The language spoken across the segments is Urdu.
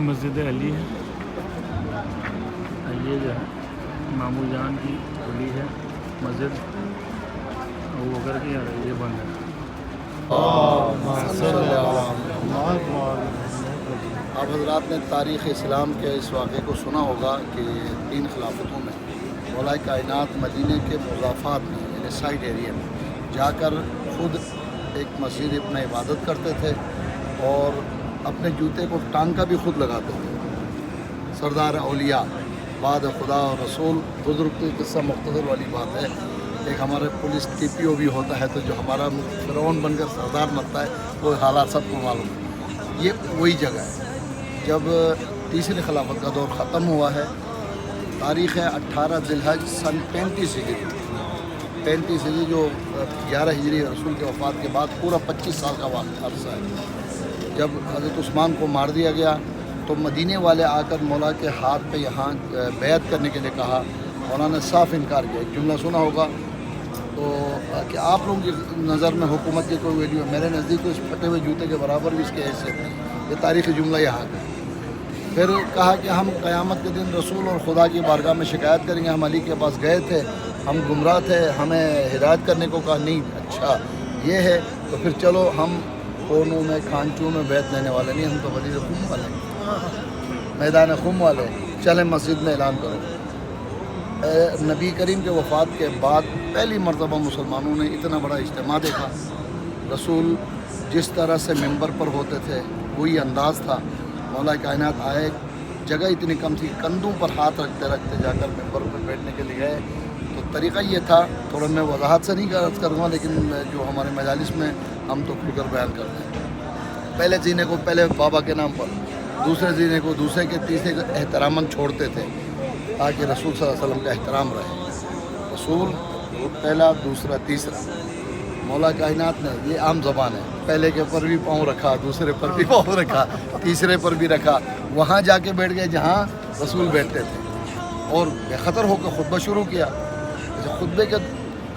مسجد علی ہے، یہ جو ہے مامو جان کی کھلی ہے مسجد، وہ کر کے یہ بند ہے۔ آپ حضرات نے تاریخ اسلام کے اس واقعے کو سنا ہوگا کہ 3 خلافتوں میں مولا کائنات مدینے کے مضافات میں یعنی سائڈ ایریا میں جا کر خود ایک مسجد اپنا عبادت کرتے تھے اور اپنے جوتے کو ٹانکا بھی خود لگاتے تھے۔ سردار اولیاء بعد خدا اور رسول، بزرگ کی قصہ مختصر والی بات ہے۔ ایک ہمارے پولیس ٹی پی او بھی ہوتا ہے تو جو ہمارا فرعون بن کر سردار بنتا ہے وہ حالات سب کو معلوم ہے۔ یہ وہی جگہ ہے جب تیسری خلافت کا دور ختم ہوا ہے۔ تاریخ ہے 18 ذی الحج سن 35 ہجری، 35 ہجری جو 11 ہجری رسول کے وفات کے بعد پورا 25 سال کا عرصہ ہے۔ جب حضرت عثمان کو مار دیا گیا تو مدینے والے آ کر مولا کے ہاتھ پہ یہاں بیعت کرنے کے لیے کہا۔ مولا نے صاف انکار کیا۔ ایک جملہ سنا ہوگا تو کہ آپ لوگوں کی نظر میں حکومت کی کوئی ویلیو ہے، میرے نزدیک تو اس پھٹے ہوئے جوتے کے برابر بھی اس کی حیثیت نہیں۔ یہ تاریخی جملہ یہاں کا۔ پھر کہا کہ ہم قیامت کے دن رسول اور خدا کی بارگاہ میں شکایت کریں گے، ہم علی کے پاس گئے تھے، ہم گمراہ تھے، ہمیں ہدایت کرنے کو کہا۔ نہیں، اچھا یہ ہے تو پھر چلو ہم کونوں میں کھانچوں میں بیعت لینے والے نہیں، ہم تو غدیر خم والے ہیں، میدان خم والے، چلیں مسجد میں اعلان کرو۔ نبی کریم کے وفات کے بعد پہلی مرتبہ مسلمانوں نے اتنا بڑا اجتماع دیکھا۔ رسول جس طرح سے ممبر پر ہوتے تھے وہی انداز تھا۔ مولا کائنات آئے، جگہ اتنی کم تھی، کندھوں پر ہاتھ رکھتے رکھتے جا کر ممبر پر بیٹھنے کے لیے گئے۔ تو طریقہ یہ تھا، تھوڑا میں وضاحت سے نہیں عرض کروں گا لیکن جو ہمارے مجالس میں ہم تو کھل کر بیان کرتے ہیں۔ پہلے زینے کو پہلے بابا کے نام پر، دوسرے زینے کو دوسرے کے، تیسرے کو احتراماً چھوڑتے تھے تاکہ رسول صلی اللہ علیہ وسلم کا احترام رہے۔ رسول پہلا، دوسرا، تیسرا۔ مولا کائنات نے، یہ عام زبان ہے، پہلے کے پر بھی پاؤں رکھا، دوسرے پر بھی پاؤں رکھا، تیسرے پر بھی رکھا، وہاں جا کے بیٹھ گئے جہاں رسول بیٹھتے تھے اور بے خطر ہو کے خطبہ شروع کیا۔ خطبے کے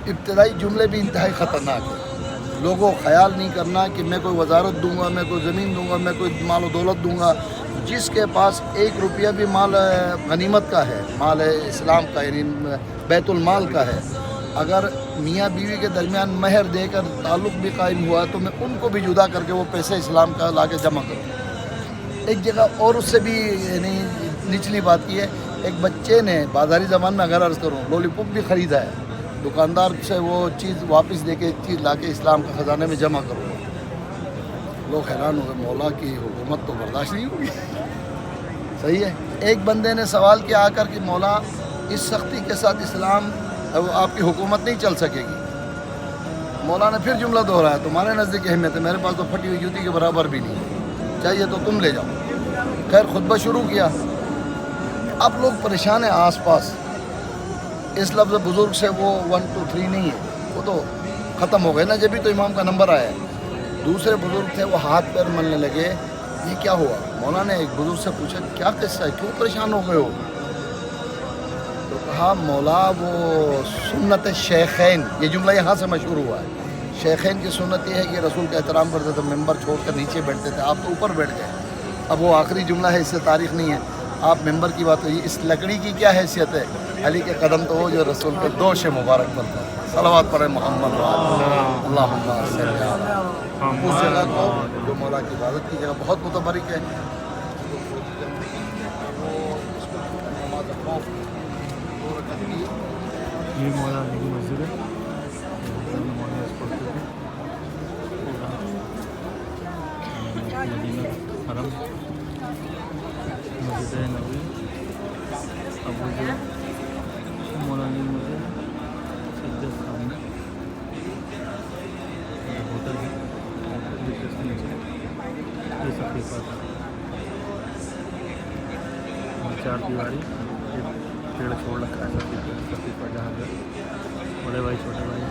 ابتدائی جملے بھی انتہائی خطرناک ہیں۔ لوگوں خیال نہیں کرنا کہ میں کوئی وزارت دوں گا، میں کوئی زمین دوں گا، میں کوئی مال و دولت دوں گا۔ جس کے پاس 1 روپیہ بھی مال غنیمت کا ہے، مال اسلام کا یعنی بیت المال کا ہے، اگر میاں بیوی کے درمیان مہر دے کر تعلق بھی قائم ہوا تو میں ان کو بھی جدا کر کے وہ پیسے اسلام کا لا کے جمع کروں۔ ایک جگہ اور اس سے بھی یعنی نچلی بات کی ہے، ایک بچے نے بازاری زبان میں اگر عرض کروں لولی پاپ بھی خریدا ہے، دکاندار سے وہ چیز واپس دے کے چیز لا کے اسلام کے خزانے میں جمع کروں۔ لوگ حیران ہوئے، مولا کی حکومت تو برداشت نہیں ہوگی۔ صحیح ہے۔ ایک بندے نے سوال کیا آ کر کہ مولا اس سختی کے ساتھ اسلام آپ کی حکومت نہیں چل سکے گی۔ مولا نے پھر جملہ دہرایا، تمہارے نزدیک اہمیت ہے، میرے پاس تو پھٹی ہوئی جوتی کے برابر بھی نہیں، چاہیے تو تم لے جاؤ۔ خیر خطبہ شروع کیا۔ اب لوگ پریشان ہیں آس پاس، اس لفظ بزرگ سے وہ 1 2 3 نہیں ہے، وہ تو ختم ہو گئے نا، جبھی تو امام کا نمبر آیا ہے۔ دوسرے بزرگ تھے وہ ہاتھ پیر ملنے لگے، یہ کیا ہوا؟ مولا نے ایک بزرگ سے پوچھا کیا قصہ ہے، کیوں پریشان ہو گئے ہو؟ تو کہا مولا وہ سنت شیخین، یہ جملہ یہاں سے مشہور ہوا ہے۔ شیخین کی سنت یہ ہے کہ رسول کا احترام کرتے تھے، ممبر چھوڑ کر نیچے بیٹھتے تھے، آپ تو اوپر بیٹھ گئے۔ اب وہ آخری جملہ ہے، اس سے تاریخ نہیں ہے، آپ ممبر کی بات ہوئی، اس لکڑی کی کیا حیثیت ہے؟ علی کے قدم تو وہ جو رسول کے دوش مبارک پر تھا۔ صلوات پڑھے محمد اللہم صلی اللہ۔ اس جگہ کو جو مولا کی عبادت کی جگہ بہت متبرک ہے، یہ مولا علی کی مسجد ہے، مدینہ حرم، مسجد نبوی، ابو جو مولا علی مسجد سجدہ سامنے ہوٹل ہے، یہ سقیفہ تھا، 4 دیواری، ایک پیڑ چھوڑ رکھا ہے سقیفہ، جہاں پہ بڑے بھائی چھوٹے بھائی